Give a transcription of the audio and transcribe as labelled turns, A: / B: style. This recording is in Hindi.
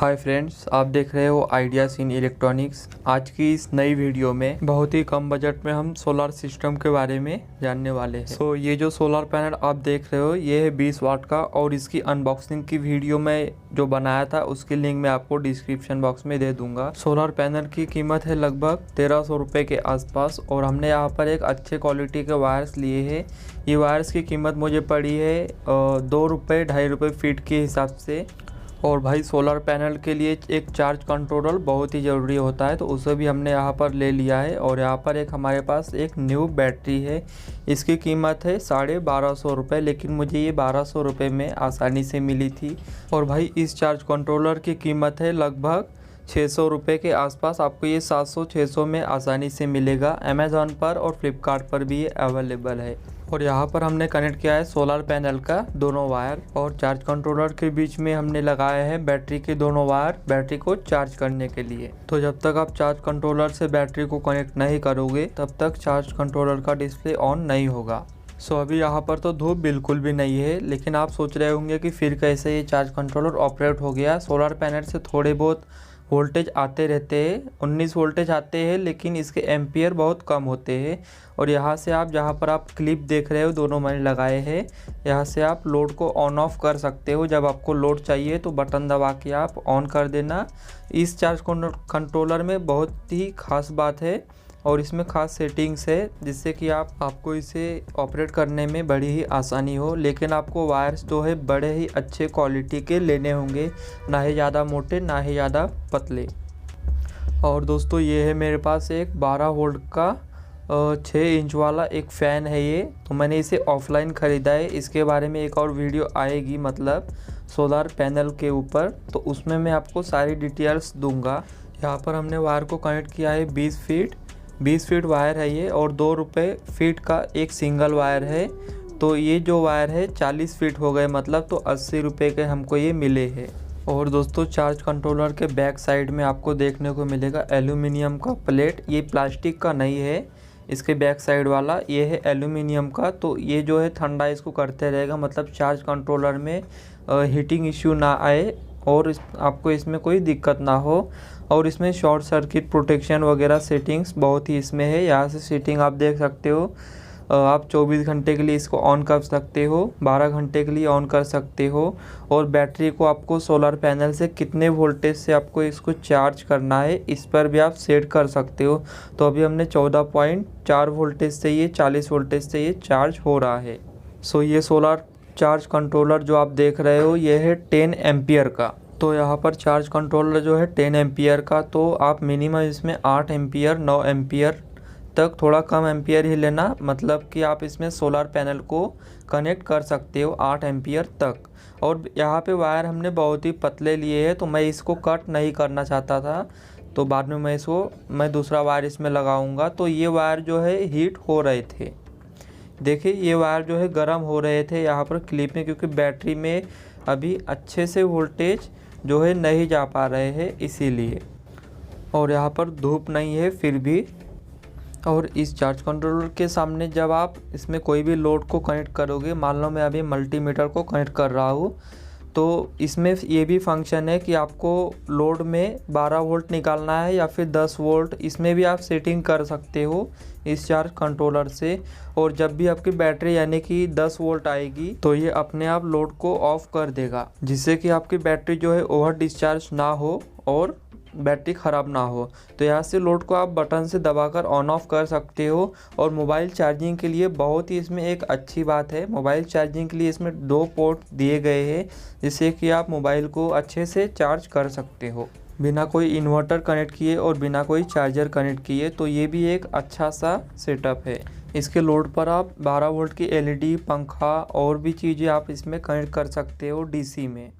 A: हाय फ्रेंड्स, आप देख रहे हो आइडियाज़ इन इलेक्ट्रॉनिक्स। आज की इस नई वीडियो में बहुत ही कम बजट में हम सोलर सिस्टम के बारे में जानने वाले हैं। ये जो सोलर पैनल आप देख रहे हो ये है 20 वाट का, और इसकी अनबॉक्सिंग की वीडियो मैं जो बनाया था उसकी लिंक मैं आपको डिस्क्रिप्शन बॉक्स में दे दूंगा। सोलर पैनल की कीमत है लगभग 1300 रुपये के आसपास, और हमने यहाँ पर एक अच्छे क्वालिटी के वायर्स लिए हैं। ये वायर्स की कीमत मुझे पड़ी है 2 रुपये 2.5 रुपये फीट के हिसाब से। और भाई सोलर पैनल के लिए एक चार्ज कंट्रोलर बहुत ही ज़रूरी होता है, तो उसे भी हमने यहाँ पर ले लिया है। और यहाँ पर एक हमारे पास एक न्यू बैटरी है, इसकी कीमत है 1250 रुपये, लेकिन मुझे ये 1200 रुपये में आसानी से मिली थी। और भाई इस चार्ज कंट्रोलर की कीमत है लगभग 600 रुपये के आसपास। आपको ये 700-600 में आसानी से मिलेगा। अमेज़ॉन पर और फ्लिपकार्ट पर भी ये अवेलेबल है। और यहाँ पर हमने कनेक्ट किया है सोलर पैनल का दोनों वायर, और चार्ज कंट्रोलर के बीच में हमने लगाए हैं बैटरी के दोनों वायर, बैटरी को चार्ज करने के लिए। तो जब तक आप चार्ज कंट्रोलर से बैटरी को कनेक्ट नहीं करोगे तब तक चार्ज कंट्रोलर का डिस्प्ले ऑन नहीं होगा। अभी यहाँ पर तो धूप बिल्कुल भी नहीं है, लेकिन आप सोच रहे होंगे कि फिर कैसे ये चार्ज कंट्रोलर ऑपरेट हो गया। सोलर पैनल से थोड़े बहुत वोल्टेज आते रहते हैं, 19 वोल्टेज आते हैं, लेकिन इसके एम्पियर बहुत कम होते हैं। और यहाँ से आप जहाँ पर आप क्लिप देख रहे हो दोनों मैंने लगाए हैं, यहाँ से आप लोड को ऑन ऑफ कर सकते हो। जब आपको लोड चाहिए तो बटन दबा के आप ऑन कर देना। इस चार्ज कंट्रोलर में बहुत ही खास बात है, और इसमें खास सेटिंग्स है जिससे कि आपको इसे ऑपरेट करने में बड़ी ही आसानी हो। लेकिन आपको वायर्स जो है बड़े ही अच्छे क्वालिटी के लेने होंगे, ना ही ज़्यादा मोटे ना ही ज़्यादा पतले। और दोस्तों ये है मेरे पास एक 12 वोल्ट का 6 इंच वाला एक फ़ैन है ये, तो मैंने इसे ऑफलाइन ख़रीदा है। इसके बारे में एक और वीडियो आएगी, मतलब सोलर पैनल के ऊपर, तो उसमें मैं आपको सारी डिटेल्स दूंगा। यहाँ पर हमने वायर को कनेक्ट किया है 20 फीट वायर है ये, और 2 रुपये फीट का एक सिंगल वायर है। तो ये जो वायर है 40 फीट हो गए, मतलब तो 80 रुपये के हमको ये मिले हैं। और दोस्तों चार्ज कंट्रोलर के बैक साइड में आपको देखने को मिलेगा एल्यूमिनियम का प्लेट। ये प्लास्टिक का नहीं है, इसके बैक साइड वाला ये है एल्यूमिनियम का। तो ये जो है ठंडा इसको करते रहेगा, मतलब चार्ज कंट्रोलर में हीटिंग इश्यू ना आए और आपको इसमें कोई दिक्कत ना हो। और इसमें शॉर्ट सर्किट प्रोटेक्शन वगैरह सेटिंग्स बहुत ही इसमें है। यहाँ से सेटिंग आप देख सकते हो। आप 24 घंटे के लिए इसको ऑन कर सकते हो, 12 घंटे के लिए ऑन कर सकते हो। और बैटरी को आपको सोलर पैनल से कितने वोल्टेज से आपको इसको चार्ज करना है इस पर भी आप सेट कर सकते हो। तो अभी हमने 14.4 वोल्टेज से ये 40 वोल्टेज से ये चार्ज हो रहा है। ये सोलर चार्ज कंट्रोलर जो आप देख रहे हो ये है 10 एम्पियर का। तो यहाँ पर चार्ज कंट्रोलर जो है 10 एम्पियर का, तो आप मिनिमम इसमें 8 एम्पियर 9 एम्पियर तक, थोड़ा कम एम्पियर ही लेना, मतलब कि आप इसमें सोलर पैनल को कनेक्ट कर सकते हो 8 एम्पियर तक। और यहाँ पे वायर हमने बहुत ही पतले लिए हैं, तो मैं इसको कट नहीं करना चाहता था, तो बाद में मैं दूसरा वायर इसमें लगाऊंगा। तो ये वायर जो है हीट हो रहे थे, देखिए ये वायर जो है गर्म हो रहे थे यहाँ पर क्लिप में, क्योंकि बैटरी में अभी अच्छे से वोल्टेज जो है नहीं जा पा रहे हैं इसीलिए। और यहाँ पर धूप नहीं है फिर भी। और इस चार्ज कंट्रोलर के सामने जब आप इसमें कोई भी लोड को कनेक्ट करोगे, मान लो मैं अभी मल्टीमीटर को कनेक्ट कर रहा हूँ, तो इसमें ये भी फंक्शन है कि आपको लोड में 12 वोल्ट निकालना है या फिर 10 वोल्ट, इसमें भी आप सेटिंग कर सकते हो इस चार्ज कंट्रोलर से। और जब भी आपकी बैटरी यानी कि 10 वोल्ट आएगी तो ये अपने आप लोड को ऑफ कर देगा, जिससे कि आपकी बैटरी जो है ओवर डिस्चार्ज ना हो और बैटरी ख़राब ना हो। तो यहाँ से लोड को आप बटन से दबाकर ऑन ऑफ कर सकते हो। और मोबाइल चार्जिंग के लिए बहुत ही इसमें एक अच्छी बात है, मोबाइल चार्जिंग के लिए इसमें 2 पोर्ट दिए गए हैं, जिससे कि आप मोबाइल को अच्छे से चार्ज कर सकते हो बिना कोई इन्वर्टर कनेक्ट किए और बिना कोई चार्जर कनेक्ट किए। तो ये भी एक अच्छा सा सेटअप है। इसके लोड पर आप 12 वोल्ट की LED, पंखा और भी चीज़ें आप इसमें कनेक्ट कर सकते हो DC में।